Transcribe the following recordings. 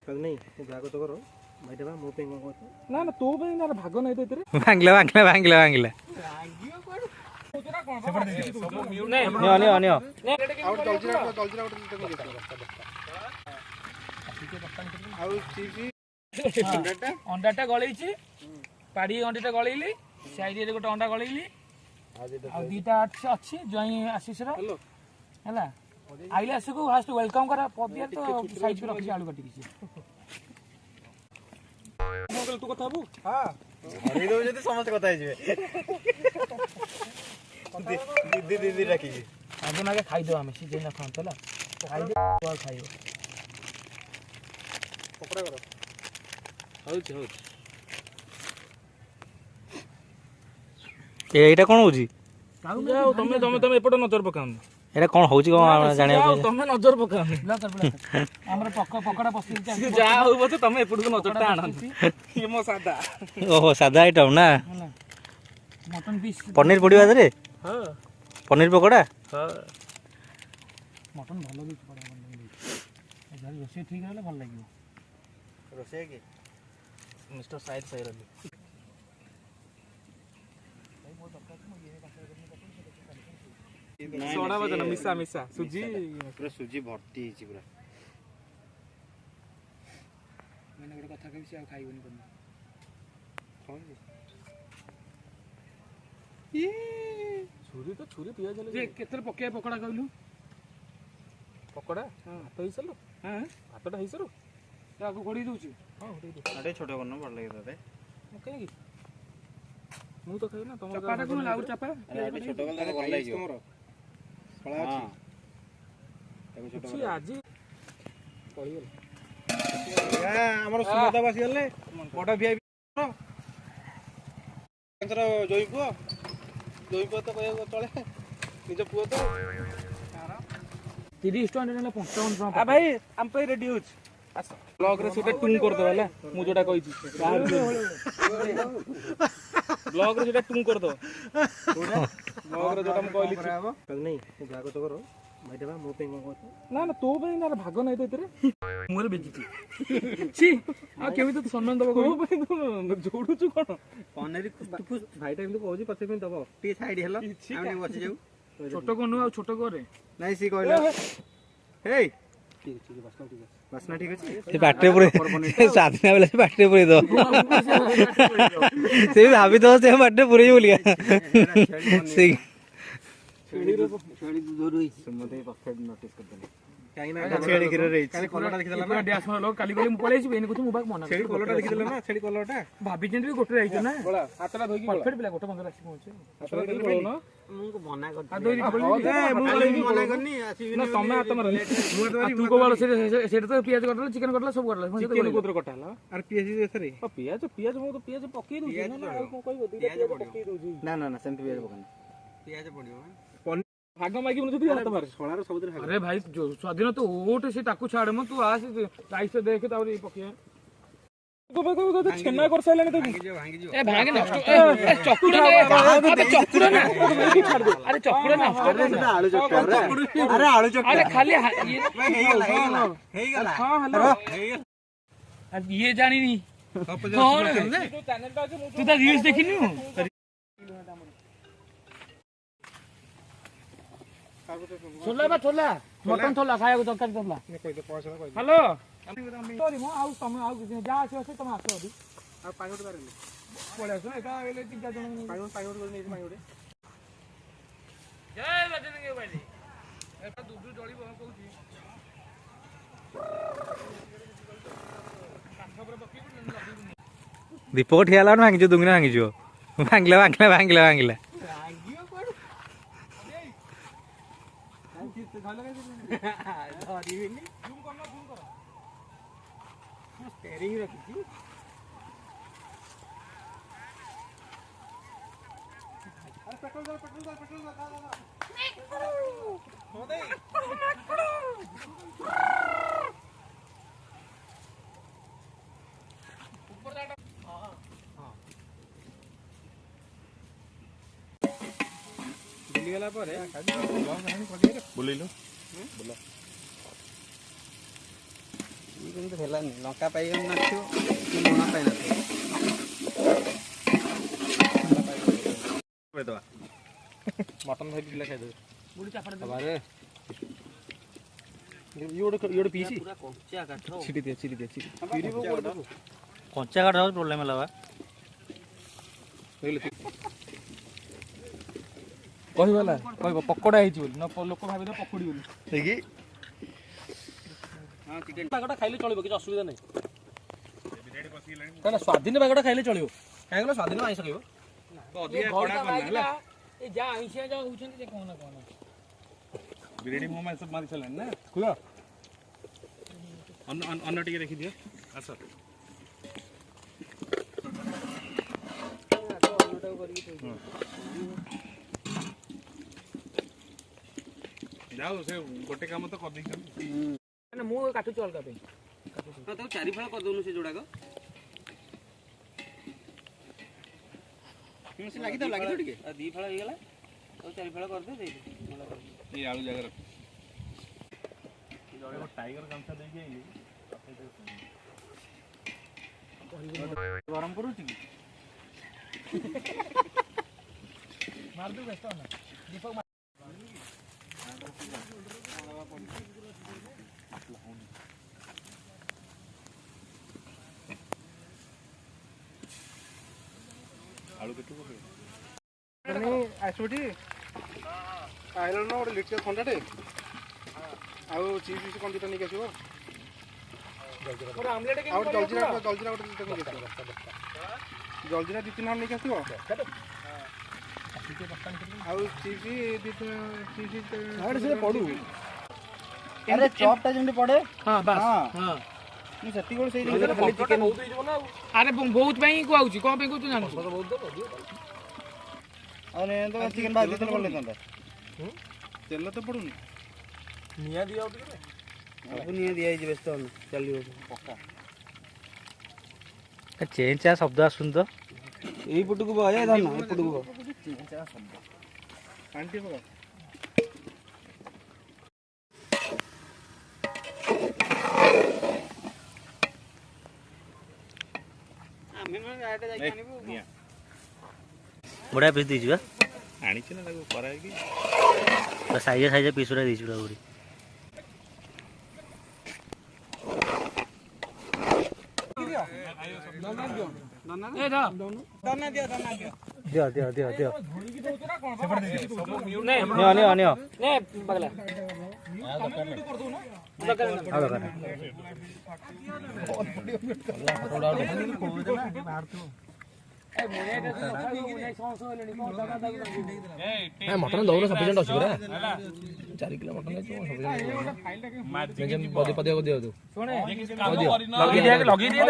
नहीं भाग तो करो भाई देबा मो पे को ना ना तो पे ना भाग नहीं तो इतरे भांगला भांगला भांगला भांगला नियो नियो नियो आउट दलजिरा आउ चीजी अंडाटा गळैछि पाड़ी अंडीटा गळैली साइड रे गोटे अंडा गळैली आ दीटा अछि जई आशीष रो हैला आइले आसको फास्ट वेलकम करा पदिया तो साइड पे रखि आलू काटी किछि मोगल तू कथा बु हां हरि दो जदी समस्त कथा हिजबे दीदी रखी अब ना के खाइ दो हम सीजे ना खान तला खाइ दे और खाइयो पकड़ा करो हो एटा कोन होजी जाओ तमे एपट नजर पकाम एटा कोन होजी कोन जाने तमे नजर पकाम हमर पकड़ा पस्ती जा होबो तो तमे एपट को नजर ता आनन ये मो सादा ओहो सादा आइटम ना मटन पीस पनीर पड़िबा रे हां पनीर पकोड़ा हां मटन भलो भी पड़ा बन ए रोसे ठीक रहले भल लागियो रोसे के मिस्टर साइड सही रहले सोडा बजना मिसा मिसा सुजी पूरा सुजी भर्ती हिची पूरा मैंने गोटे कथा कहि से खाइबनी कोन छुरी तो छुरी पिया जले जे केतर पके पकोड़ा कहलु पकोड़ा हां तो हिसलो हां भातटा हिसरो ताको गोडी दूची हां गोडी दू अरे छोटा करनो भल लागे तते ओके की मु तो खाइ ना तुम चपाटा कोन लाउ चपा अरे छोटा कर तते भल लागे तुमरो फळा अछि ताको छोटा छी आजी कहियो ए हमर सुमता बासी गले बडा वीआईपी कंचर जोई पुओ तो कहयो चले निज पुओ तो 30 टका नेले 55 टका आ भाई हम पे रेडी होछ आस ब्लॉग रे सेटा टुंग कर दो हला मु जोटा कहिछि ब्लॉग रे सेटा टुंग कर दो ब्लॉग रे जोटा म कहली नहीं भाग तो करो भाई देबा मो पे को ना ना तो पे ना भाग नहीं तो इतरे मोर बेजिति छी आ केबी तो सम्मान दबो को पे जोडु छु कोन पनीर खुस भाई टाइम तो कहूजी पछे में दबो टी साइड हेलो हम बस जाऊ छोटो कोनु आ छोटो करे नहीं सी कहलो हे ठीक बासना ठीक अछि से बाटरे पुरे साधना बेला से बाटरे पुरे दो से भाभी तो से बाटरे पुरे बोलिया से छेड़ी दूर होई समते परफेक्ट नोटिस कर देले काई ना छेड़ी गिर रही काली कलरटा देखि देला ना डैश में लोग काली गली मु पळेछि बेनी कुछ मुबाक मना छेड़ी कलरटा देखि देला ना छेड़ी कलरटा भाभी जेंद भी गोटे रहिछ ना बोला हातला धोई परफेक्ट बिला गोटे बंद राखि पहुंचे हातला धोई बोलो ना मुको मना कर आ दोई बोली मु मना करनी आसी ना तमे आत्मा रही तू को वाला से तो पियाज कटला चिकन कटला सब कटला चिकन कोतर कटाला अरे पियाज देसरी पियाज मु तो पियाज पक्की दउछि ना आ को कहबो दिटा पियाज पक्की दउछि ना ना ना सेम पियाज पकाना पियाज पडियो भाग मागी मन जदी हाथ मारे सोळार सबुदर अरे भाई स्वाधीन तो ओट से ताकू छाड़ म तू आस लाइट से देख तावरी पकिया को छेना कर साइलाने तो भांगी जो ए भाग नष्ट ए चकुड़ा ना अबे चकुड़ा ना छाड़ दे अरे चकुड़ा ना आलू चक्कर अरे आलू चक्कर अरे खाली ये हे गेला हां हेलो अब ये जानी नहीं कौन तू तो रील्स देखिनु छोला बा छोला मटन छोला खाया को दरकार छोला हेलो सॉरी मो आउ तमे आउ जा आसी आसी तमे आसो अभी आ पागोट बारे पळे आसो एका वेले तीन जण पागोट कर नहीं पागोट जय बजन के भाई एटा दुदु जळी बह कहूची काठबर बकी को दीपक ठियाला भांगी जो दुंगना भांगी जो भांगला भांगला भांगला भांगला स्टेरिंग रखी बुलीगला पर बुलैलो बोला କିନ୍ତୁ ହେଲାନି ଲଙ୍କା ପାଇ ନଥିବ କି ଲୁଣ ପାଇ ନଥିବ ମଟନ ଭାଇ ପିଲା ଖାଇଦେବେ ବୁଢୀ ଚାପଡ଼ା ବାବାରେ ଇଏ ପିସି ପୁରା କଞ୍ଚା କାଠ ଛିଟି ଦିଏ କଞ୍ଚା କାଠ ପ୍ରୋବ୍ଲେମ ହେଲା ବା କହିବ ହେଲା କହିବ ପକୋଡା ହେଇଛି ବୋଲି ଲୋକ ଭାବିଲେ ପକୁଡି ବୋଲି ଦେଖି ପାଗଟା ଖାଇଲେ ଚଳିବ କିଛି ଅସୁବିଧା ନାହିଁ ନା ସ୍ୱାଧୀନ ପାଗଟା ଖାଇଲେ ଚଳିବ କାହିଁକି ନା ସ୍ୱାଧୀନ ଆଇଁଷ ଖାଇବ ଏ ଯା ଆଇଁଷିଆ ଯା ହଉଛନ୍ତି ଯେ କଣ ବିରିୟାନୀ ମୋ ମାସ ମାରି ସାରିଲାଣି ନା କୁହ ଅନ୍ନ ଟିକେ ଦେଖିଦିଅ ଆସ ଯାଉ ସେ ଗୋଟେ କାମ ତ କରିଦେଇଛନ୍ତି ମୁଁ କାଟୁଛି ଅଲଗା ପାଇଁ ତାକୁ 4 ଫାଳ କରିଦଉନୁ ସେ ଯୋଡ଼ାକ ସେ ଲାଗିଥାଉ ଟିକେ 2 ଫାଳ ହେଇଗଲା ଆଉ 4 ଫାଳ କରିଦେ ଦେଇଦେ ଏଇ ଆଳୁ ଜାଗାରେ ଟାଇଗର ଗାମଛା ଦେଇକି ଆଇଲି ଗରମ କରୁଛି କି ମାରଦୁ ବ୍ୟସ୍ତ ନା ଦୀପକ ଆଳୁ କେତେ ଆସିବୁଟି ଆଇଲ ନା ଗୋଟେ ଲିଟର ଥଣ୍ଡାଟେ ଆଉ ଚିପ୍ସ ଫିପ୍ସ କ'ଣ ଦୁଇଟା ନେଇକି ଆସିବ ଆମଲେଟ ଆଉ ଗୋଟେ ଜଲଜିରା ଗୋଟେ ଲିଟର ନେଇକି ଆସିବ ଜଲଜିରା 2-3 ହାଣ୍ଡ ନେଇକି ଆସିବ ଆଉ ଚିପ୍ସ ପଡ଼ୁ ଆରେ ଚପଟା ଯେମିତି ପଡେ ହଁ ବାସ୍ ହଁ ମୁଁ ସେତିକି ବେଳେ ସେଇ ଜିନିଷଟା ଖାଲି ଚିକେନ ଆରେ ବହୁତ ପାଇଁ କୁହାଉଛି କଣ ପାଇଁ କହୁଛୁ ଜାଣିଛୁ ଆଉ ତ ଚିକେନ ଭାଜି ଦେଇଥିଲେ ଭଲ ହେଇଥାନ୍ତା ତେଲ ତ ପଡୁନି ନିଆଁ ଦିଆ ଟିକେ ସବୁ ନିଆଁ ଦିଆହେଇଛି ବ୍ୟସ୍ତ ହଉନି ଚାଲିବ ପକ୍କା ଚେଁ ଚା ଶବ୍ଦ ଆସୁନି ତ ଏଇପଟକୁ ବହେ ଧାନ ଏପଟକୁ ବହ ପାଣି ଟିକେ ପକା ଆମେ ଗାଡ଼ିରେ ଯାଇକି ଆଣିବୁ ବଢ଼ିଆ ପିସ୍ ଦେଇଛୁ ବା ଆଣିଛି ନା ତାକୁ କରାଇକି ସାଇଜ୍ ପିସ୍ ଗୁଡ଼ା ଦେଇଛୁ ପୁରା ବଢ଼ି ଦିଅ ନିଅ ମଟନ ଦଉନ ସଫିସିଏଣ୍ଟ ଅଛି ପୁରା 4 କିଲୋ ମଟନ ପଦିବାକୁ ଦିଅ ତୁ ଲଗେଇ ଦିଏ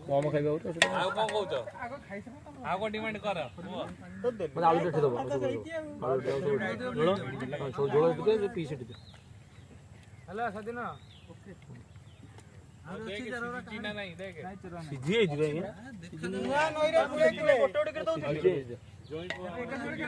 କମ ଖାଇବା ଆଉ କଣ କହୁଛ ଆଉ କଣ ଡିମାଣ୍ଡ କର ଆଳୁ ଟିକେ ଦବ ଝୋଳ ଟିକେ ପିସ୍ ଟିକେ ହେଲା ସ୍ୱାଧୀନ ସିଝି ହେଇଯିବ ଆଜ୍ଞା